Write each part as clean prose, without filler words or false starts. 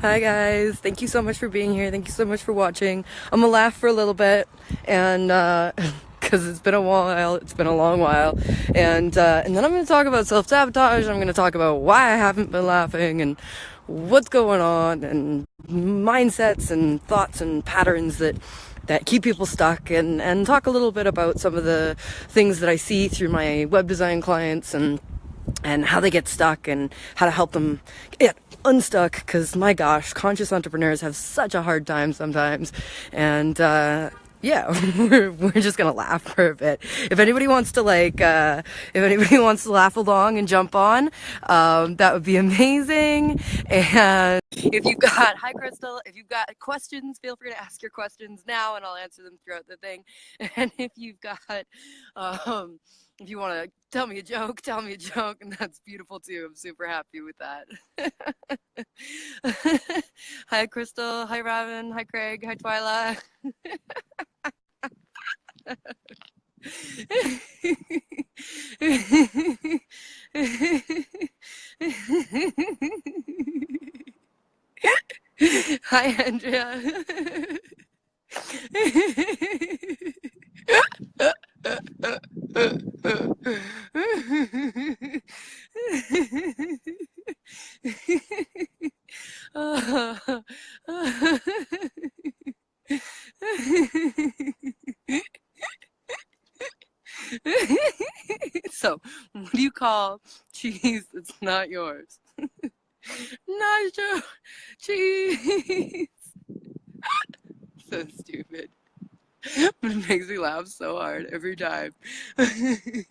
Hi guys, thank you so much for being here. Thank you so much for watching. I'm gonna laugh for a little bit, and because it's been a while, it's been a long while, and then I'm gonna talk about self-sabotage. I'm gonna talk about why I haven't been laughing and what's going on, and mindsets and thoughts and patterns that keep people stuck, and talk a little bit about some of the things that I see through my web design clients and how they get stuck and how to help them get unstuck, because my gosh, conscious entrepreneurs have such a hard time sometimes. And yeah, we're just gonna laugh for a bit. If anybody wants to laugh along and jump on, that would be amazing. And if you've got, hi Crystal, if you've got questions, feel free to ask your questions now and I'll answer them throughout the thing. And if you've got if you want to tell me a joke, and that's beautiful too. I'm super happy with that. Hi, Crystal. Hi, Robin. Hi, Craig. Hi, Twyla. Hi, Andrea. So, what do you call cheese that's not yours? Nacho cheese. So stupid. But it makes me laugh so hard every time. And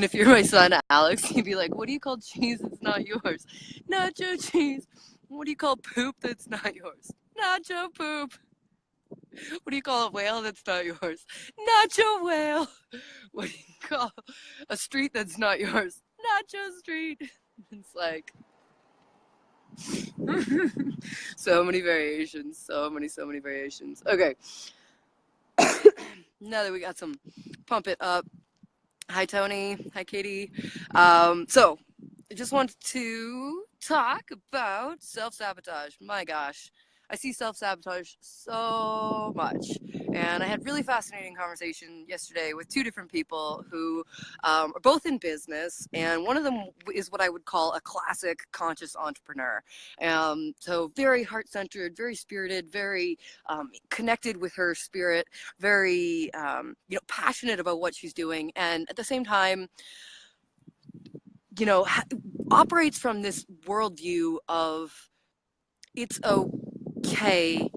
if you're my son, Alex, you'd be like, what do you call cheese that's not yours? Nacho cheese. What do you call poop that's not yours? Nacho poop. What do you call a whale that's not yours? Nacho whale. What do you call a street that's not yours? Nacho street. It's like so many variations, so many variations. Okay. Now that we got some pump it up. Hi Tony. Hi Katie. So I just wanted to talk about self-sabotage. My gosh, I see self-sabotage so much. And I had really fascinating conversation yesterday with two different people who are both in business. And one of them is what I would call a classic conscious entrepreneur. So very heart-centered, very spirited, very connected with her spirit, very passionate about what she's doing. And at the same time, operates from this worldview of it's okay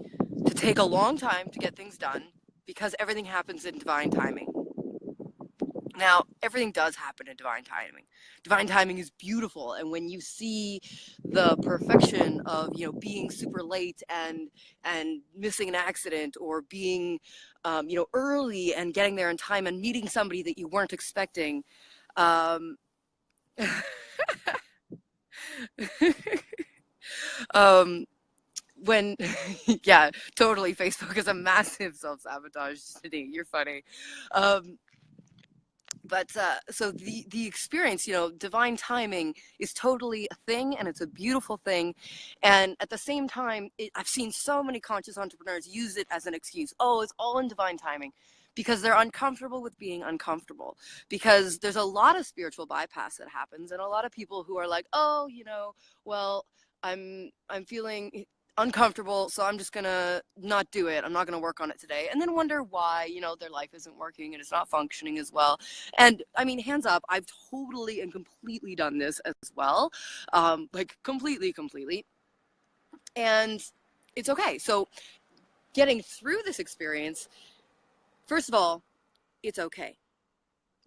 to take a long time to get things done because everything happens in divine timing. Now, everything does happen in divine timing. Divine timing is beautiful, and when you see the perfection of being super late and missing an accident, or being early and getting there in time and meeting somebody that you weren't expecting. When yeah, totally, Facebook is a massive self-sabotage city. You're funny. But so the experience, divine timing is totally a thing, and it's a beautiful thing. And at the same time, I've seen so many conscious entrepreneurs use it as an excuse. Oh, it's all in divine timing, because they're uncomfortable with being uncomfortable, because there's a lot of spiritual bypass that happens, and a lot of people who are like, oh, well, I'm feeling uncomfortable, so I'm just gonna not do it. I'm not gonna work on it today, and then wonder why their life isn't working and it's not functioning as well. And I mean, hands up, I've totally and completely done this as well, like completely, and it's okay. So getting through this experience, first of all, it's okay.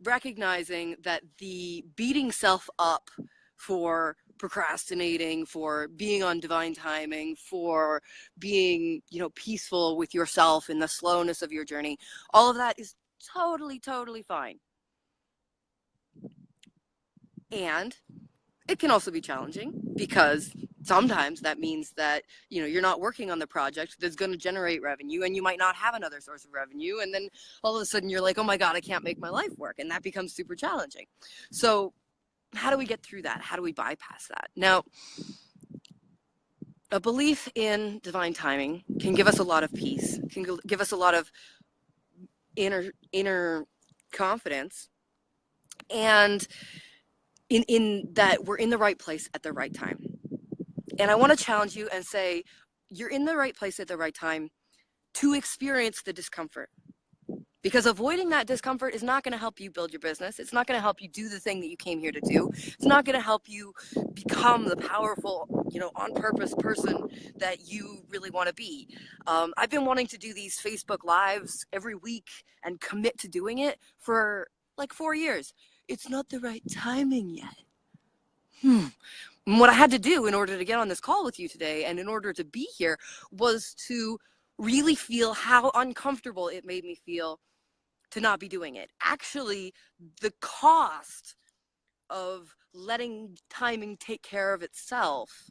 Recognizing that the beating self up for procrastinating, for being on divine timing, for being, peaceful with yourself in the slowness of your journey, all of that is totally, totally fine. And it can also be challenging, because Sometimes that means that, you're not working on the project that's going to generate revenue, and you might not have another source of revenue. And then all of a sudden you're like, oh my God, I can't make my life work. And that becomes super challenging. So how do we get through that? How do we bypass that? Now, a belief in divine timing can give us a lot of peace, can give us a lot of inner confidence, and in that we're in the right place at the right time. And I want to challenge you and say, you're in the right place at the right time to experience the discomfort. Because avoiding that discomfort is not going to help you build your business. It's not going to help you do the thing that you came here to do. It's not going to help you become the powerful, on purpose person that you really want to be. I've been wanting to do these Facebook Lives every week and commit to doing it for like 4 years. It's not the right timing yet. And what I had to do in order to get on this call with you today and in order to be here was to really feel how uncomfortable it made me feel to not be doing it. Actually, the cost of letting timing take care of itself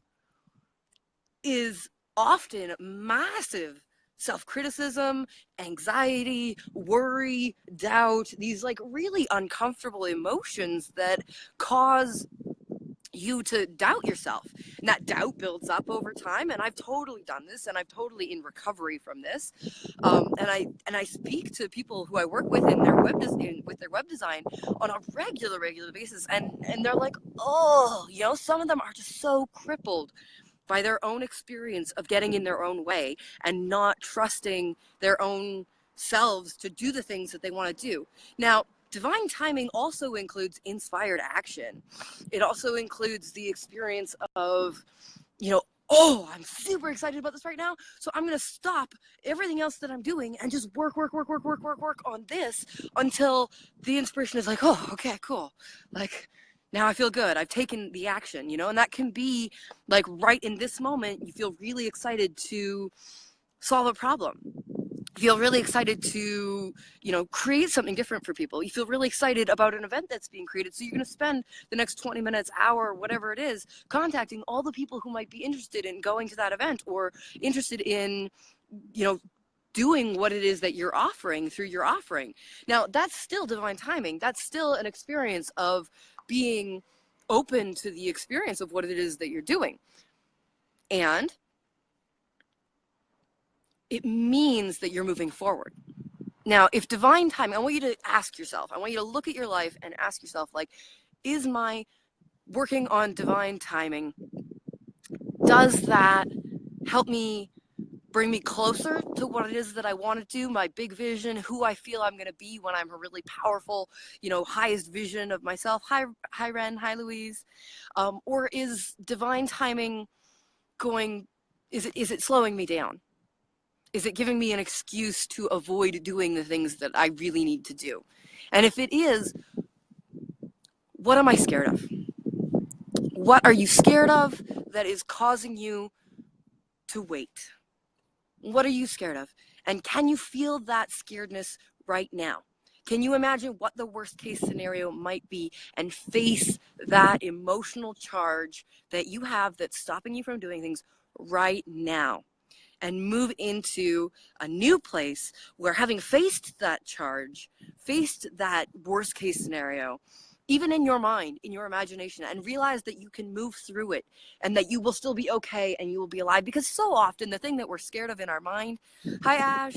is often massive. Self-criticism, anxiety, worry, doubt, these like really uncomfortable emotions that cause you to doubt yourself. And that doubt builds up over time. And I've totally done this, and I'm totally in recovery from this. And I speak to people who I work with in their web design on a regular basis, and they're like, oh, some of them are just so crippled by their own experience of getting in their own way and not trusting their own selves to do the things that they want to do. Now, divine timing also includes inspired action. It also includes the experience of, oh, I'm super excited about this right now, so I'm going to stop everything else that I'm doing and just work on this until the inspiration is like, oh, okay, cool. Like, now I feel good. I've taken the action, and that can be like right in this moment, you feel really excited to solve a problem. Feel really excited to, create something different for people. You feel really excited about an event that's being created. So you're going to spend the next 20 minutes, hour, whatever it is, contacting all the people who might be interested in going to that event or interested in, doing what it is that you're offering through your offering. Now, that's still divine timing. That's still an experience of being open to the experience of what it is that you're doing. And it means that you're moving forward. Now, if divine timing, I want you to ask yourself, I want you to look at your life and ask yourself, like, is my working on divine timing, does that help me bring me closer to what it is that I want to do, my big vision, who I feel I'm going to be when I'm a really powerful, highest vision of myself? Hi, Ren. Hi, Louise. Or is divine timing is it slowing me down? Is it giving me an excuse to avoid doing the things that I really need to do? And if it is, what am I scared of? What are you scared of that is causing you to wait? What are you scared of? And can you feel that scaredness right now? Can you imagine what the worst case scenario might be and face that emotional charge that you have that's stopping you from doing things right now? And move into a new place where, having faced that charge, faced that worst case scenario, even in your mind, in your imagination, and realize that you can move through it and that you will still be okay and you will be alive. Because so often the thing that we're scared of in our mind, hi Ash,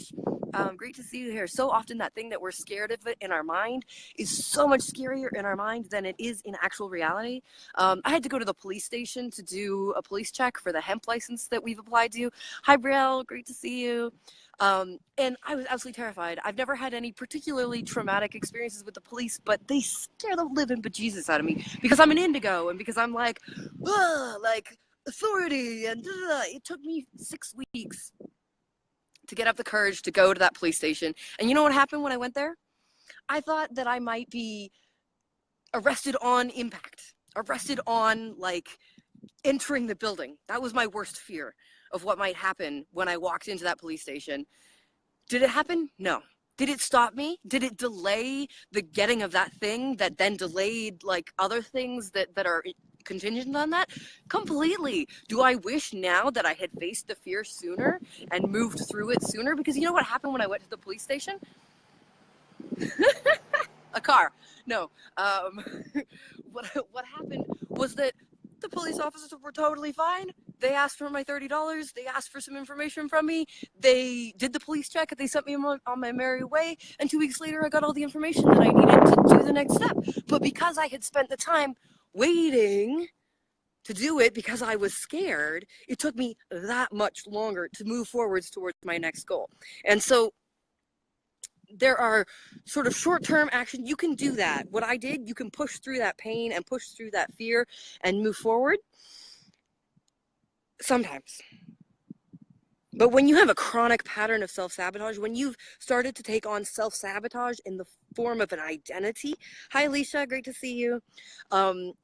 great to see you here. So often that thing that we're scared of in our mind is so much scarier in our mind than it is in actual reality. I had to go to the police station to do a police check for the hemp license that we've applied to. Hi Brielle, great to see you. And I was absolutely terrified. I've never had any particularly traumatic experiences with the police, but they scare the living bejesus out of me because I'm an indigo and because I'm like authority and it took me 6 weeks to get up the courage to go to that police station. And you know what happened when I went there? I thought that I might be arrested on impact, arrested on entering the building. That was my worst fear of what might happen when I walked into that police station. Did it happen? No. Did it stop me? Did it delay the getting of that thing that then delayed other things that are contingent on that? Completely. Do I wish now that I had faced the fear sooner and moved through it sooner? Because you know what happened when I went to the police station? A car. No. What happened was that the police officers were totally fine. They asked for my $30. They asked for some information from me. They did the police check. They sent me on my merry way. And 2 weeks later, I got all the information that I needed to do the next step. But because I had spent the time waiting to do it because I was scared, it took me that much longer to move forwards towards my next goal. And so there are sort of short-term action. You can do that. What I did, you can push through that pain and push through that fear and move forward sometimes. But when you have a chronic pattern of self-sabotage, when you've started to take on self-sabotage in the form of an identity, hi Alicia, great to see you.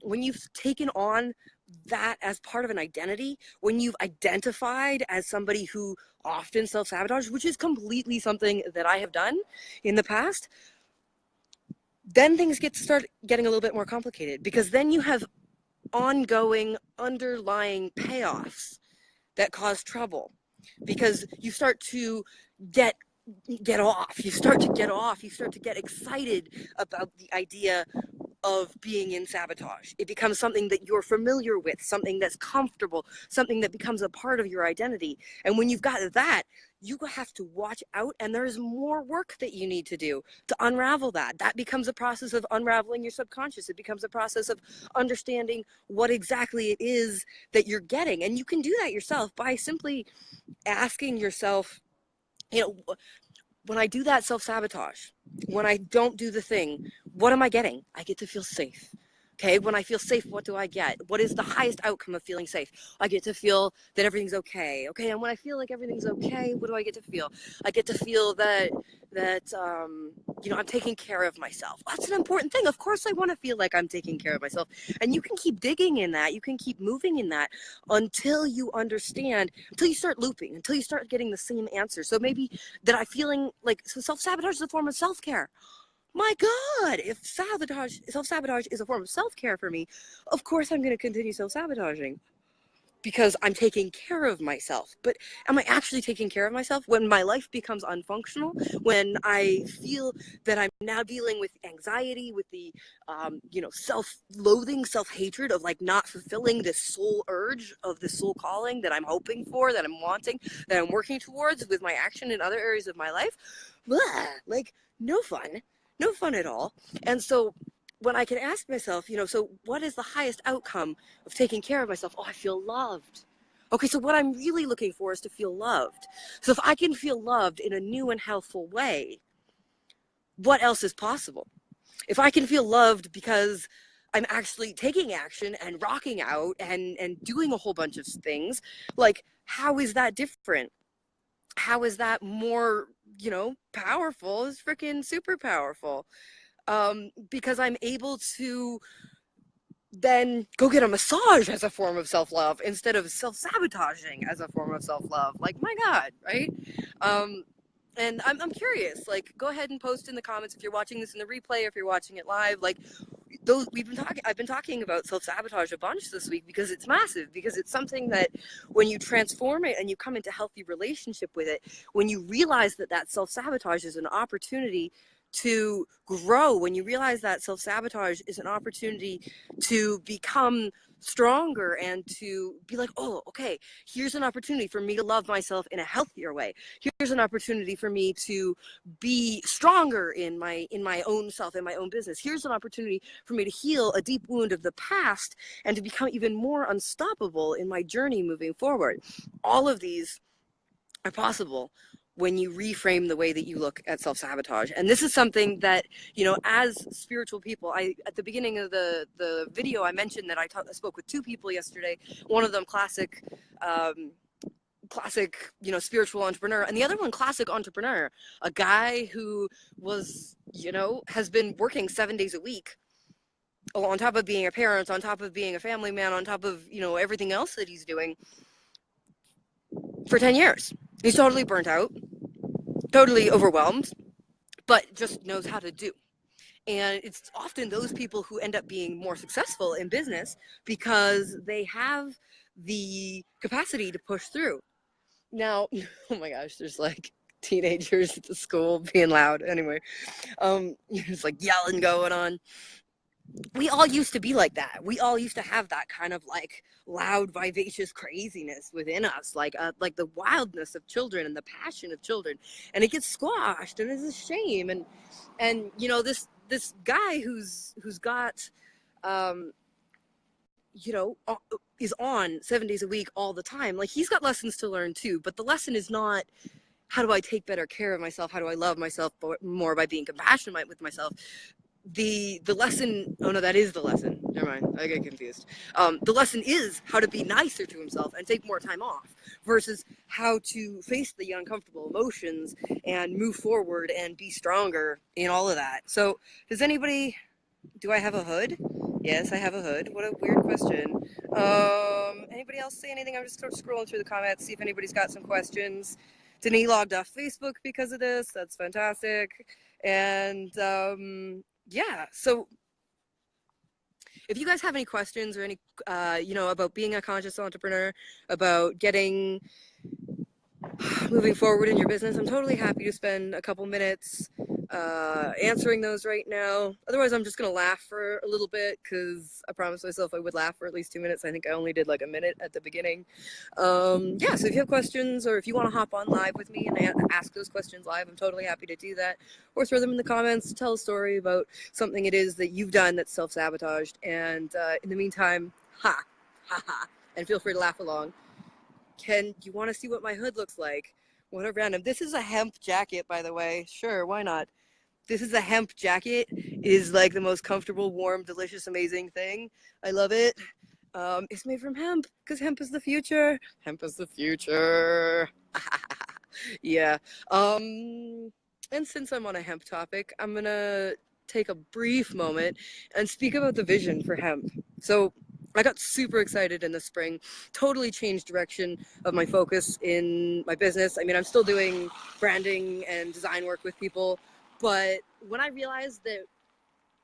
When you've taken on that as part of an identity, when you've identified as somebody who often self-sabotage, which is completely something that I have done in the past, then things start getting a little bit more complicated, because then you have ongoing underlying payoffs that cause trouble, because you start to get off, you start to get excited about the idea of being in sabotage. It becomes something that you're familiar with, something that's comfortable, something that becomes a part of your identity. And when you've got that, you have to watch out, and there's more work that you need to do to unravel that. That becomes a process of unraveling your subconscious. It becomes a process of understanding what exactly it is that you're getting. And you can do that yourself by simply asking yourself, you know, when I do that self-sabotage, when I don't do the thing, what am I getting? I get to feel safe. Okay, when I feel safe, what do I get? What is the highest outcome of feeling safe? I get to feel that everything's okay. Okay, and when I feel like everything's okay, what do I get to feel? I get to feel that I'm taking care of myself. That's an important thing. Of course, I want to feel like I'm taking care of myself. And you can keep digging in that. You can keep moving in that until you understand, until you start looping, until you start getting the same answer. So maybe that I'm feeling like, so self-sabotage is a form of self-care. My God, if self-sabotage is a form of self-care for me, of course I'm going to continue self-sabotaging, because I'm taking care of myself. But am I actually taking care of myself? When my life becomes unfunctional, when I feel that I'm now dealing with anxiety, with the, self-loathing, self-hatred of like not fulfilling this soul urge of the soul calling that I'm hoping for, that I'm wanting, that I'm working towards with my action in other areas of my life, like no fun at all. And so when I can ask myself, so what is the highest outcome of taking care of myself? Oh, I feel loved. Okay, so what I'm really looking for is to feel loved. So if I can feel loved in a new and healthful way, what else is possible? If I can feel loved because I'm actually taking action and rocking out and doing a whole bunch of things, like, how is that different? How is that more, powerful? It's freaking super powerful. Because I'm able to then go get a massage as a form of self-love instead of self-sabotaging as a form of self-love. Like, my God, right? And I'm curious, like, go ahead and post in the comments if you're watching this in the replay, if you're watching it live, like, I've been talking about self-sabotage a bunch this week because it's massive, because it's something that when you transform it and you come into healthy relationship with it, when you realize that self-sabotage is an opportunity to grow, when you realize that self-sabotage is an opportunity to become stronger and to be like, oh, okay, here's an opportunity for me to love myself in a healthier way. Here's an opportunity for me to be stronger in my own self, in my own business. Here's an opportunity for me to heal a deep wound of the past and to become even more unstoppable in my journey moving forward. All of these are possible when you reframe the way that you look at self-sabotage. And this is something that, as spiritual people, at the beginning of the video, I mentioned that I spoke with two people yesterday. One of them classic, spiritual entrepreneur, and the other one classic entrepreneur, a guy who was, has been working 7 days a week on top of being a parent, on top of being a family man, on top of, everything else that he's doing for 10 years. He's totally burnt out, totally overwhelmed, but just knows how to do. And it's often those people who end up being more successful in business because they have the capacity to push through. Now, oh my gosh, there's like teenagers at the school being loud. Anyway, there's like yelling going on. We all used to be like that. We all used to have that kind of like loud, vivacious craziness within us, like the wildness of children and the passion of children, and it gets squashed, and it's a shame. And you know, this guy who's got, um, you know, is on 7 days a week all the time. Like, he's got lessons to learn too, but the lesson is not how do I take better care of myself? How do I love myself more by being compassionate with myself? The lesson, oh no, that is the lesson, never mind, I get confused. The lesson is how to be nicer to himself and take more time off, versus how to face the uncomfortable emotions and move forward and be stronger in all of that. So does anybody, do I have a hood? Yes, I have a hood. What a weird question. Anybody else say anything? I'm just sort of scrolling through the comments, see if anybody's got some questions. Denis logged off Facebook because of this. That's fantastic. And yeah, so if you guys have any questions or any, you know, about being a conscious entrepreneur, about moving forward in your business, I'm totally happy to spend a couple minutes answering those right now. Otherwise, I'm just going to laugh for a little bit, because I promised myself I would laugh for at least 2 minutes. I think I only did like a minute at the beginning. Yeah, so if you have questions, or if you want to hop on live with me and ask those questions live, I'm totally happy to do that. Or throw them in the comments, tell a story about something it is that you've done that's self-sabotaged. And in the meantime, ha, ha, ha, and feel free to laugh along. Ken, you want to see what my hood looks like? What a random. This is a hemp jacket, by the way. Sure, why not? This is a hemp jacket. It is like the most comfortable, warm, delicious, amazing thing. I love it. It's made from hemp, because hemp is the future. Hemp is the future. Yeah. And since I'm on a hemp topic, I'm going to take a brief moment and speak about the vision for hemp. So I got super excited in the spring, totally changed direction of my focus in my business. I mean, I'm still doing branding and design work with people, but when I realized that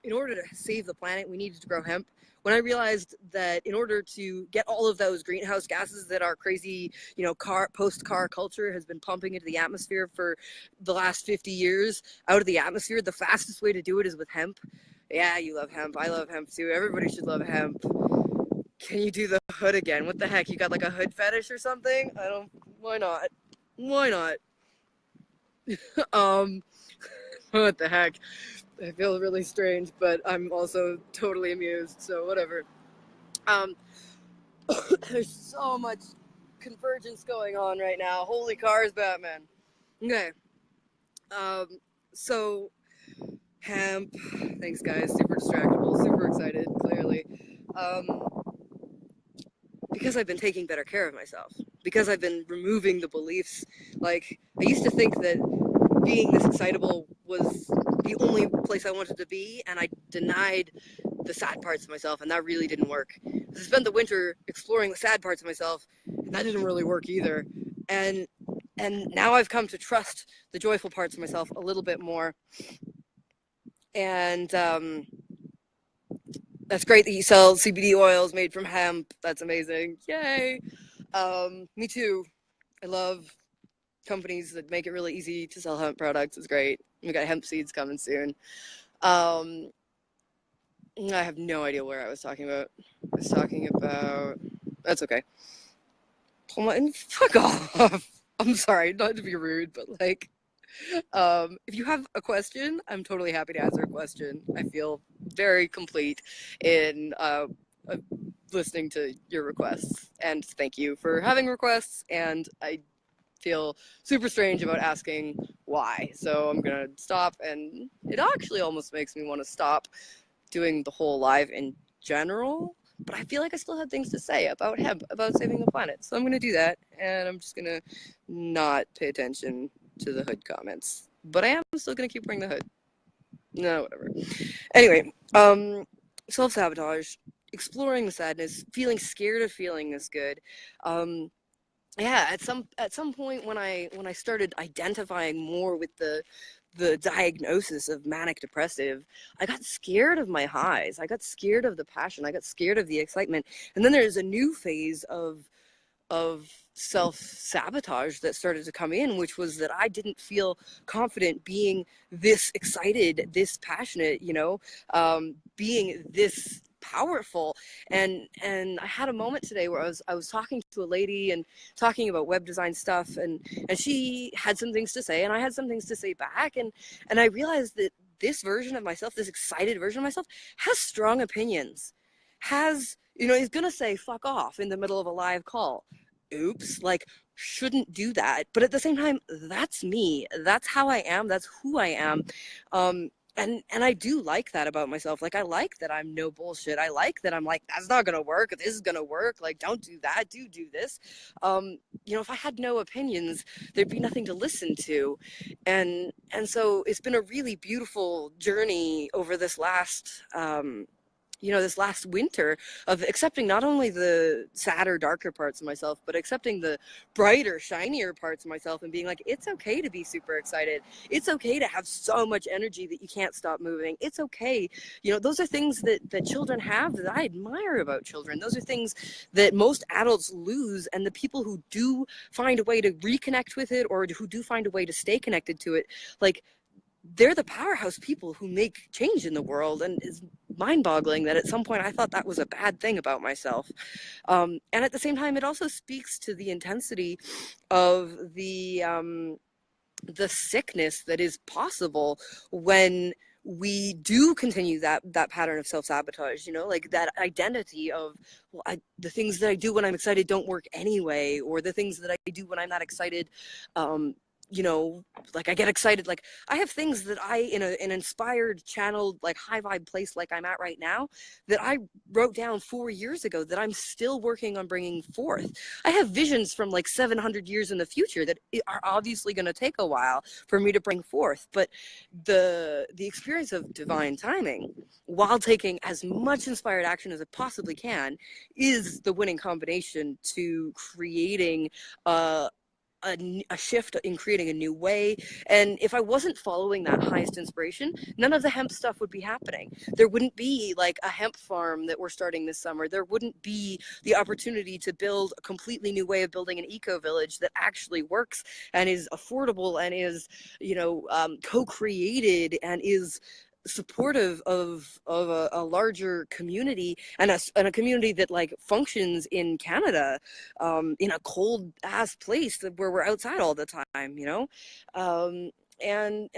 in order to save the planet, we needed to grow hemp, when I realized that in order to get all of those greenhouse gases that our crazy, you know, post-car culture has been pumping into the atmosphere for the last 50 years out of the atmosphere, the fastest way to do it is with hemp. Yeah, you love hemp. I love hemp too. Everybody should love hemp. Can you do the hood again? What the heck? You got like a hood fetish or something? Why not? Why not? What the heck? I feel really strange, but I'm also totally amused, so whatever. There's so much convergence going on right now. Holy cars, Batman. Okay. So hemp. Thanks, guys. Super distractible. Super excited. Clearly. Because I've been taking better care of myself. Because I've been removing the beliefs. Like, I used to think that being this excitable was the only place I wanted to be, and I denied the sad parts of myself, and that really didn't work. I spent the winter exploring the sad parts of myself, and that didn't really work either. And now I've come to trust the joyful parts of myself a little bit more. And that's great that you sell CBD oils made from hemp. That's amazing. Yay. Me too. I love companies that make it really easy to sell hemp products. It's great. We got hemp seeds coming soon. I have no idea where I was talking about. I was talking about, that's okay. Fuck off. I'm sorry, not to be rude, but like, if you have a question, I'm totally happy to answer a question. I feel very complete in listening to your requests, and thank you for having requests. And I feel super strange about asking why, so I'm gonna stop. And it actually almost makes me want to stop doing the whole live in general, but I feel like I still have things to say about hemp, about saving the planet, so I'm gonna do that. And I'm just gonna not pay attention to the hood comments, but I am still gonna keep wearing the hood. No, whatever. Anyway, self-sabotage, exploring the sadness, feeling scared of feeling this good. Yeah, at some point when I started identifying more with the the diagnosis of manic depressive, I got scared of my highs. I got scared of the passion. I got scared of the excitement. And then there's a new phase of self-sabotage that started to come in, which was that I didn't feel confident being this excited, this passionate, being this powerful. And I had a moment today where I was talking to a lady and talking about web design stuff, and she had some things to say and I had some things to say back, and I realized that this version of myself, this excited version of myself, has strong opinions, has, he's gonna say fuck off in the middle of a live call. Oops, like, shouldn't do that. But at the same time, that's me. That's how I am. That's who I am. And I do like that about myself. Like, I like that I'm no bullshit. I like that I'm like, that's not gonna work. This is gonna work. Like, don't do that. Do this. If I had no opinions, there'd be nothing to listen to. And so it's been a really beautiful journey over this last this last winter, of accepting not only the sadder, darker parts of myself, but accepting the brighter, shinier parts of myself, and being like, it's okay to be super excited. It's okay to have so much energy that you can't stop moving. It's okay. Those are things that children have, that I admire about children. Those are things that most adults lose. And the people who do find a way to reconnect with it, or who do find a way to stay connected to it, like, they're the powerhouse people who make change in the world. And it's mind-boggling that at some point I thought that was a bad thing about myself. And at the same time, it also speaks to the intensity of the sickness that is possible when we do continue that pattern of self-sabotage, like that identity of, well, the things that I do when I'm excited don't work anyway, or the things that I do when I'm not excited, like, I get excited. Like, I have things that in an inspired, channeled, like, high vibe place like I'm at right now, that I wrote down 4 years ago, that I'm still working on bringing forth. I have visions from like 700 years in the future that are obviously going to take a while for me to bring forth. But the experience of divine timing, while taking as much inspired action as it possibly can, is the winning combination to creating a shift, in creating a new way. And if I wasn't following that highest inspiration, none of the hemp stuff would be happening. There wouldn't be like a hemp farm that we're starting this summer. There wouldn't be the opportunity to build a completely new way of building an eco village that actually works and is affordable and is, co-created and is supportive of a larger community, and a community that, like, functions in Canada, in a cold ass place where we're outside all the time, and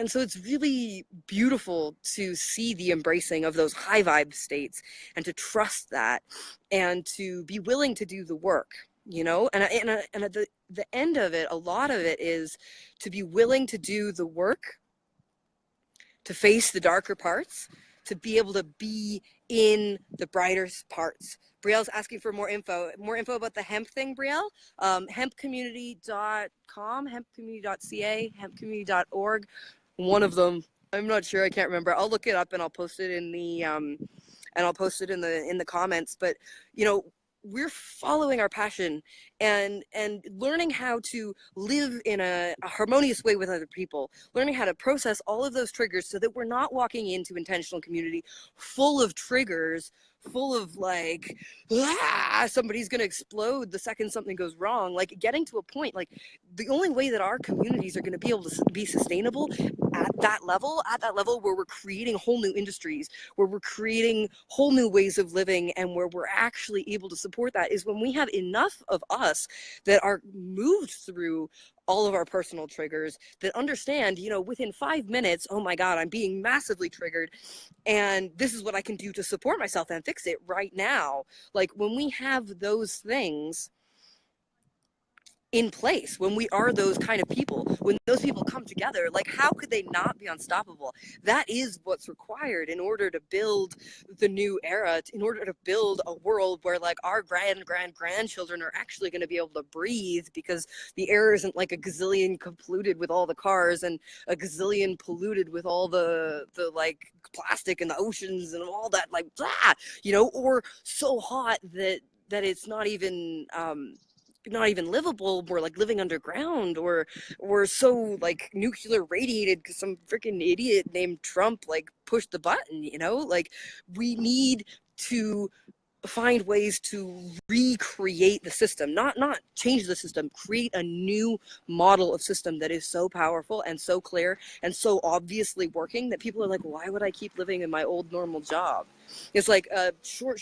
so it's really beautiful to see the embracing of those high vibe states, and to trust that, and to be willing to do the work, and at the end of it, a lot of it is to be willing to do the work, to face the darker parts, to be able to be in the brighter parts. Brielle's asking for more info about the hemp thing, Brielle. Hempcommunity.com, hempcommunity.ca, hempcommunity.org. One of them. I'm not sure. I can't remember. I'll look it up and I'll post it in the in the comments. But we're following our passion and learning how to live in a harmonious way with other people, learning how to process all of those triggers so that we're not walking into intentional community full of triggers, full of like, somebody's going to explode the second something goes wrong. Like, getting to a point, like, the only way that our communities are going to be able to be sustainable at that level where we're creating whole new industries, where we're creating whole new ways of living, and where we're actually able to support that, is when we have enough of us that are moved through all of our personal triggers, that understand, within 5 minutes, oh my God, I'm being massively triggered, and this is what I can do to support myself and fix it right now. Like, when we have those things in place, when we are those kind of people, when those people come together, like, how could they not be unstoppable? That is what's required in order to build the new era, in order to build a world where, like, our grandchildren are actually going to be able to breathe, because the air isn't like a gazillion polluted with all the cars, and a gazillion polluted with all the like plastic in the oceans and all that, like, blah, or so hot that it's not even not even livable. We're like living underground, or we're so like nuclear radiated because some freaking idiot named Trump like pushed the button, you know? Like, we need to find ways to recreate the system, not change the system, create a new model of system that is so powerful and so clear and so obviously working that people are like, why would I keep living in my old normal job? It's like a short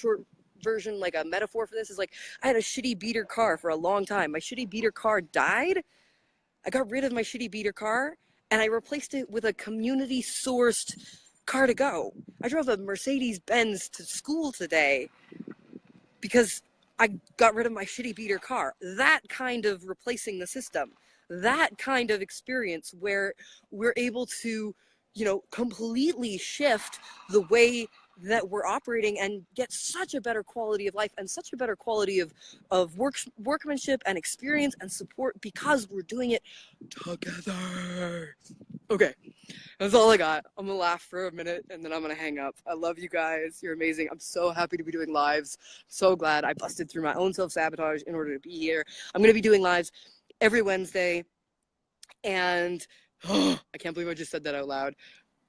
version, like a metaphor for this is like, I had a shitty beater car for a long time. My shitty beater car died. I got rid of my shitty beater car and I replaced it with a community sourced car to go. I drove a Mercedes Benz to school today because I got rid of my shitty beater car. That kind of replacing the system, that kind of experience where we're able to, completely shift the way that we're operating and get such a better quality of life and such a better quality of workmanship and experience and support because we're doing it together. Okay. That's all I got. I'm gonna laugh for a minute and then I'm gonna hang up. I love you guys. You're amazing. I'm so happy to be doing lives. So glad I busted through my own self-sabotage in order to be here. I'm gonna be doing lives every Wednesday, and I can't believe I just said that out loud.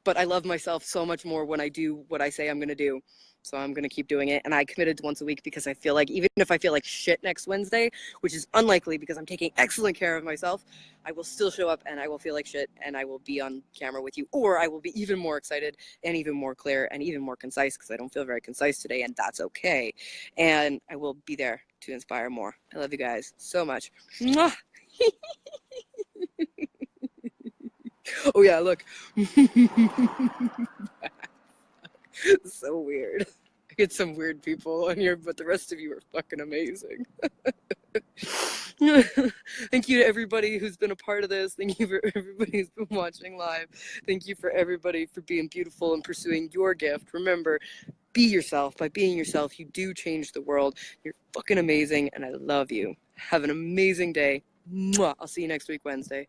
But I love myself so much more when I do what I say I'm gonna do. So I'm gonna keep doing it. And I committed to once a week because I feel like even if I feel like shit next Wednesday, which is unlikely because I'm taking excellent care of myself, I will still show up and I will feel like shit and I will be on camera with you, or I will be even more excited and even more clear and even more concise because I don't feel very concise today, and that's okay. And I will be there to inspire more. I love you guys so much. Mwah! Oh yeah, look. So weird. I get some weird people on here, but the rest of you are fucking amazing. Thank you to everybody who's been a part of this. Thank you for everybody who's been watching live. Thank you for everybody for being beautiful and pursuing your gift. Remember, be yourself. By being yourself, you do change the world. You're fucking amazing, and I love you. Have an amazing day. Mwah. I'll see you next week, Wednesday.